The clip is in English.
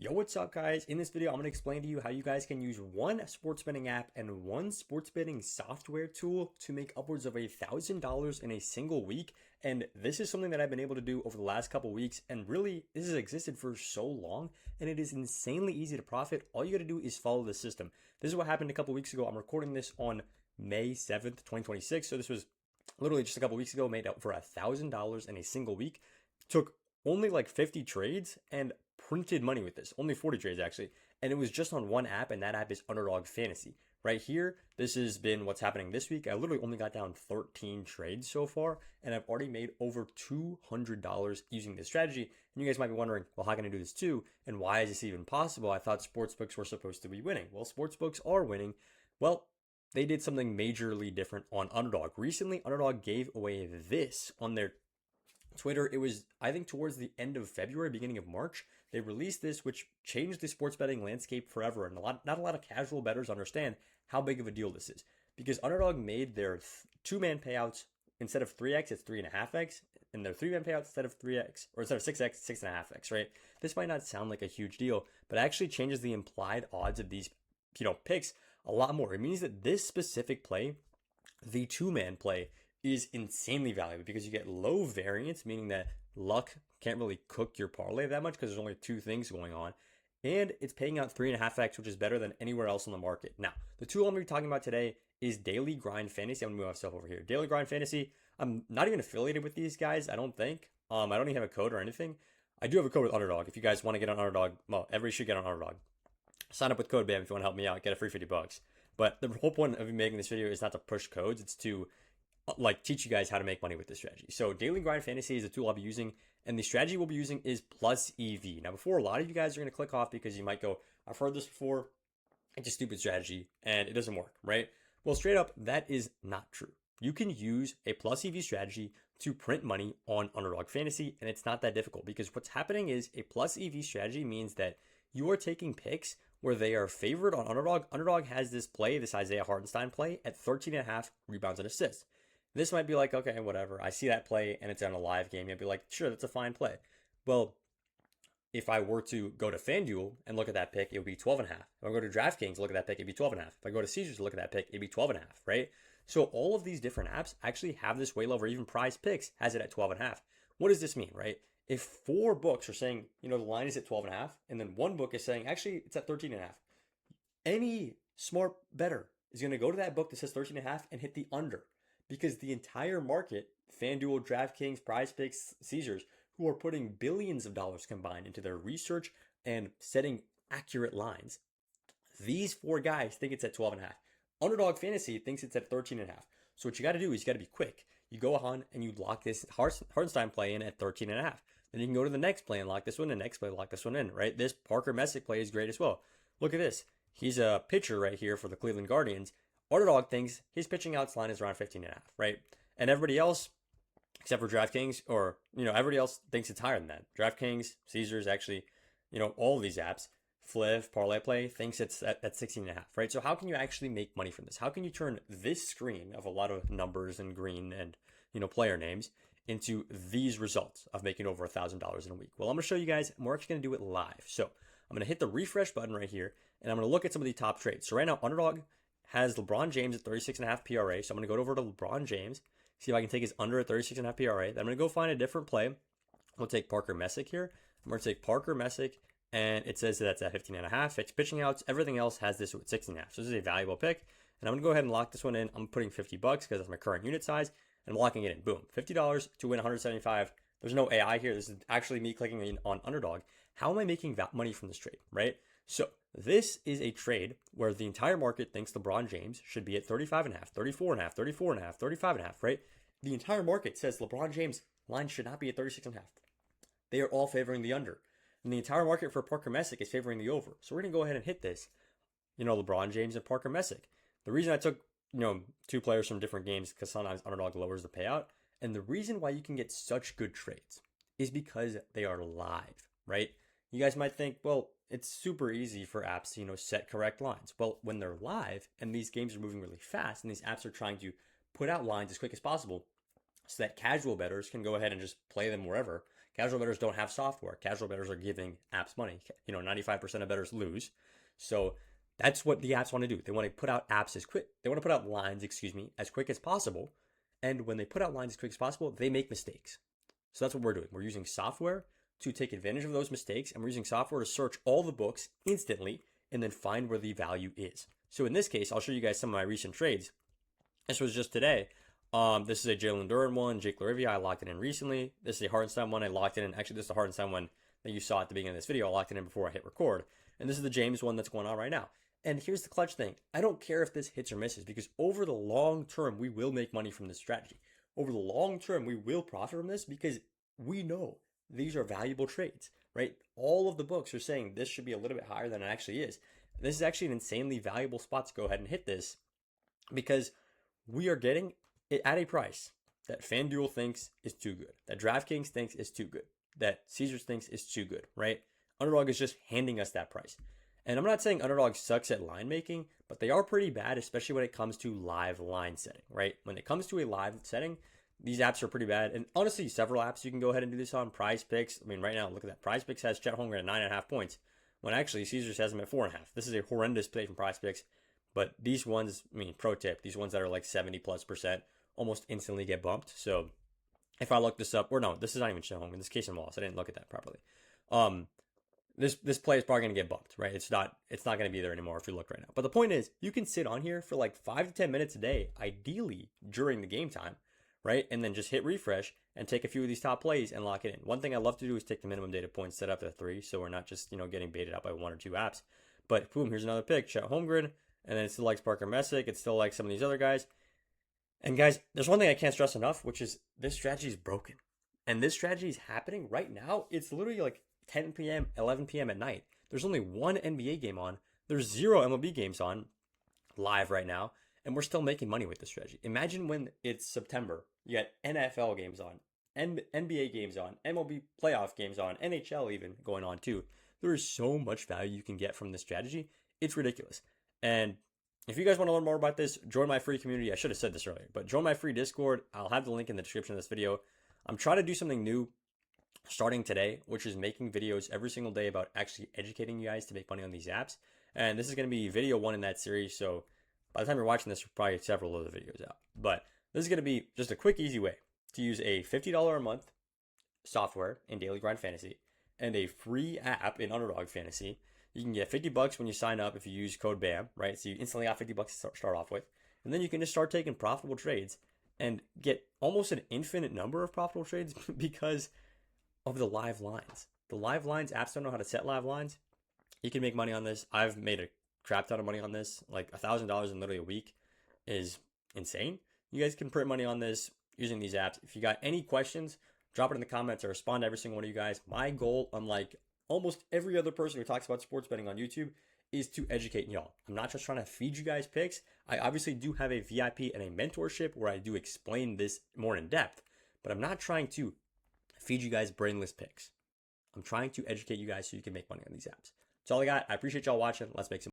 Yo, what's up, guys? In this video, I'm going to explain to you how you guys can use one sports betting app and one sports betting software tool to make upwards of $1,000 in a single week. And this is something that I've been able to do over the last couple weeks. And really, this has existed for so long, and it is insanely easy to profit. All you got to do is follow the system. This is what happened a couple weeks ago. I'm recording this on May 7th, 2026. So this was literally just a couple weeks ago, made up for $1,000 in a single week. Took only like 50 trades and printed money with this, only 40 trades actually, and it was just on one app, and that app is Underdog Fantasy. Right here, this has been what's happening this week. I literally only got down 13 trades so far, and I've already made over $200 using this strategy. And you guys might be wondering, well, how can I do this too? And why is this even possible? I thought sportsbooks were supposed to be winning. Well, sportsbooks are winning. Well, they did something majorly different on Underdog. Recently, Underdog gave away this on their Twitter. It was, I think, towards the end of February, beginning of March. They released this, which changed the sports betting landscape forever. And not a lot of casual bettors understand how big of a deal this is. Because Underdog made their two-man payouts, instead of 3x, it's 3.5x. And their three-man payouts, instead of 3x, or instead of 6x, 6.5x, right? This might not sound like a huge deal, but it actually changes the implied odds of these, picks a lot more. It means that this specific play, the two-man play, is insanely valuable because you get low variance, meaning that luck can't really cook your parlay that much because there's only two things going on. And it's paying out 3.5x, which is better than anywhere else on the market. Now, the tool I'm going to be talking about today is Daily Grind Fantasy. I'm going to move myself over here. Daily Grind Fantasy. I'm not even affiliated with these guys, I don't think. I don't even have a code or anything. I do have a code with Underdog. If you guys want to get on Underdog, well, everybody should get on Underdog. Sign up with code BAM if you want to help me out. Get a free $50. But the whole point of me making this video is not to push codes. It's to teach you guys how to make money with this strategy. So Daily Grind Fantasy is the tool I'll be using, and the strategy we'll be using is plus EV. Now, before, a lot of you guys are going to click off because you might go, I've heard this before, it's a stupid strategy and it doesn't work, right? Well, straight up, that is not true. You can use a plus EV strategy to print money on Underdog Fantasy, and it's not that difficult because what's happening is a plus EV strategy means that you are taking picks where they are favored on Underdog. Underdog has this play, this Isaiah Hartenstein play, at 13.5 rebounds and assists. This might be like, okay, whatever. I see that play and it's on a live game. You'd be like, sure, that's a fine play. Well, if I were to go to FanDuel and look at that pick, it would be 12.5. If I go to DraftKings, look at that pick, it'd be 12.5. If I go to Caesars, look at that pick, it'd be 12.5, right? So all of these different apps actually have this way low, or even PrizePicks has it at 12.5. What does this mean, right? If four books are saying, the line is at 12.5, and then one book is saying, actually, it's at 13.5, any smart bettor is going to go to that book that says 13.5 and hit the under. Because the entire market, FanDuel, DraftKings, PrizePicks, Caesars, who are putting billions of dollars combined into their research and setting accurate lines, these four guys think it's at 12.5. Underdog Fantasy thinks it's at 13.5. So what you got to do is you got to be quick. You go on and you lock this Hartenstein play in at 13.5. Then you can go to the next play and lock this one in, next play, lock this one in, right? This Parker Messick play is great as well. Look at this. He's a pitcher right here for the Cleveland Guardians. Underdog thinks his pitching outs line is around 15.5, right? And everybody else, except for DraftKings, or, everybody else thinks it's higher than that. DraftKings, Caesars, actually, all of these apps, Fliv, Parlay Play, thinks it's at 16.5, right? So how can you actually make money from this? How can you turn this screen of a lot of numbers and green and, player names into these results of making over $1,000 in a week? Well, I'm going to show you guys, and we're actually going to do it live. So I'm going to hit the refresh button right here, and I'm going to look at some of the top trades. So right now, Underdog has LeBron James at 36.5 PRA. So I'm going to go over to LeBron James, see if I can take his under at 36.5 PRA. Then I'm going to go find a different play. We'll take Parker Messick here. I'm going to take Parker Messick, and it says that's at 15.5. It's pitching outs. Everything else has this at 16.5. So this is a valuable pick. And I'm going to go ahead and lock this one in. I'm putting $50 because that's my current unit size. And I'm locking it in. Boom. $50 to win 175. There's no AI here. This is actually me clicking in on Underdog. How am I making money from this trade, right? So this is a trade where the entire market thinks LeBron James should be at 35.5, 34.5, 34.5, 35.5, right? The entire market says LeBron James line should not be at 36.5. They are all favoring the under. And the entire market for Parker Messick is favoring the over. So we're going to go ahead and hit this. LeBron James and Parker Messick. The reason I took, two players from different games because sometimes Underdog lowers the payout. And the reason why you can get such good trades is because they are live, right? You guys might think, well, it's super easy for apps to, set correct lines. Well, when they're live and these games are moving really fast and these apps are trying to put out lines as quick as possible so that casual bettors can go ahead and just play them wherever, Casual bettors don't have software. Casual bettors are giving apps money. 95% of bettors lose. So that's what the apps want to do. They want to put out apps as quick. They want to put out lines, as quick as possible. And when they put out lines as quick as possible, they make mistakes. So that's what we're doing. We're using software to take advantage of those mistakes, and we're using software to search all the books instantly and then find where the value is. So in this case, I'll show you guys some of my recent trades. This was just today. This is a Jalen Duren one, Jake Larivia. I locked it in recently. This is a Hartenstein one. I locked it in. Actually, this is the Hartenstein one that you saw at the beginning of this video. I locked it in before I hit record. And this is the James one that's going on right now. And here's the clutch thing. I don't care if this hits or misses, because over the long term, we will make money from this strategy. Over the long term, we will profit from this because we know these are valuable trades, right? All of the books are saying this should be a little bit higher than it actually is. This is actually an insanely valuable spot to go ahead and hit this, because we are getting it at a price that FanDuel thinks is too good, that DraftKings thinks is too good, that Caesars thinks is too good, right? Underdog is just handing us that price. And I'm not saying Underdog sucks at line making, but they are pretty bad, especially when it comes to live line setting, right? When it comes to a live setting, these apps are pretty bad. And honestly, several apps you can go ahead and do this on. PrizePicks. I mean, right now, look at that. PrizePicks has Chet Holmgren at 9.5 points, when actually Caesars has him at 4.5. This is a horrendous play from PrizePicks. But these ones, I mean, pro tip, these ones that are like 70+% almost instantly get bumped. So if I look this up, or no, this is not even Chet Holmgren. This is Case and Wallace. I didn't look at that properly. This play is probably going to get bumped, right? It's not going to be there anymore if you look right now. But the point is, you can sit on here for like 5 to 10 minutes a day, ideally during the game time, right? And then just hit refresh and take a few of these top plays and lock it in. One thing I love to do is take the minimum data points set up at 3, so we're not just, getting baited out by 1 or 2 apps. But boom, here's another pick, Chet Holmgren, and then it still likes Parker Messick. It still likes some of these other guys. And guys, there's one thing I can't stress enough, which is this strategy is broken. And this strategy is happening right now. It's literally like 10 p.m., 11 p.m. at night. There's only one NBA game on. There's 0 MLB games on live right now. And we're still making money with this strategy. Imagine when it's September, you got NFL games on, NBA games on, MLB playoff games on, NHL even going on too. There is so much value you can get from this strategy. It's ridiculous. And if you guys want to learn more about this, join my free community. I should have said this earlier, but join my free Discord. I'll have the link in the description of this video. I'm trying to do something new starting today, which is making videos every single day about actually educating you guys to make money on these apps. And this is going to be video 1 in that series. So by the time you're watching this, probably several other videos out. But this is going to be just a quick, easy way to use a $50 a month software in Daily Grind Fantasy and a free app in Underdog Fantasy. You can get $50 when you sign up if you use code BAM, right? So you instantly got $50 to start off with. And then you can just start taking profitable trades and get almost an infinite number of profitable trades because of the live lines. The live lines, apps don't know how to set live lines. You can make money on this. I've made a crap ton of money on this. Like $1,000 in literally a week is insane. You guys can print money on this using these apps. If you got any questions, drop it in the comments. I respond to every single one of you guys. My goal, unlike almost every other person who talks about sports betting on YouTube, is to educate y'all. I'm not just trying to feed you guys picks. I obviously do have a VIP and a mentorship where I do explain this more in depth, but I'm not trying to feed you guys brainless picks. I'm trying to educate you guys so you can make money on these apps. That's all I got. I appreciate y'all watching. Let's make some